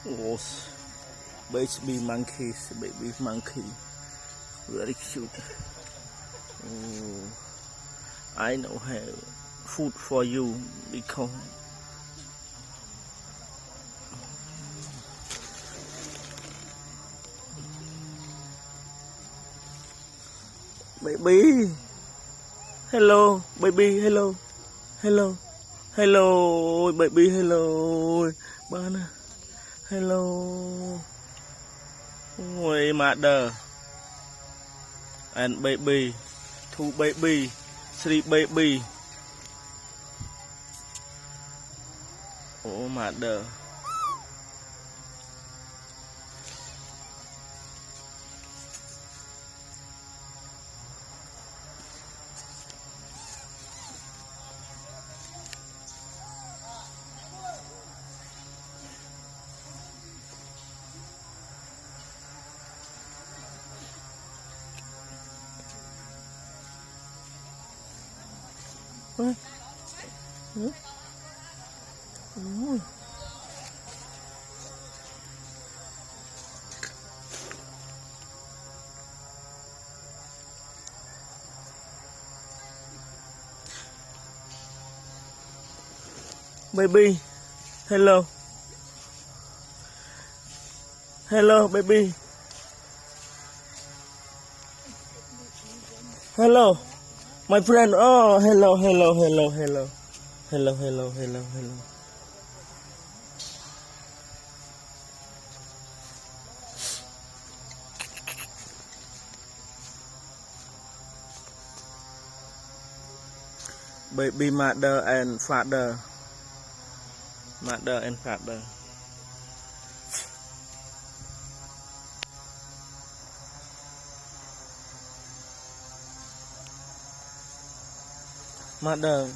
Oh, baby monkeys, baby monkey, very cute. Oh, I know have food for you because baby. Hello, baby. Hello, hello, hello, baby. Hello, Bana. Hello. Ôi mother and baby, two baby, three baby. Oh mother. What? Huh? Oh. Baby, hello, hello, baby, hello, my friend. Oh, hello, hello, hello, hello, hello, hello, hello, hello. Baby mother and father, mother and father. Mother.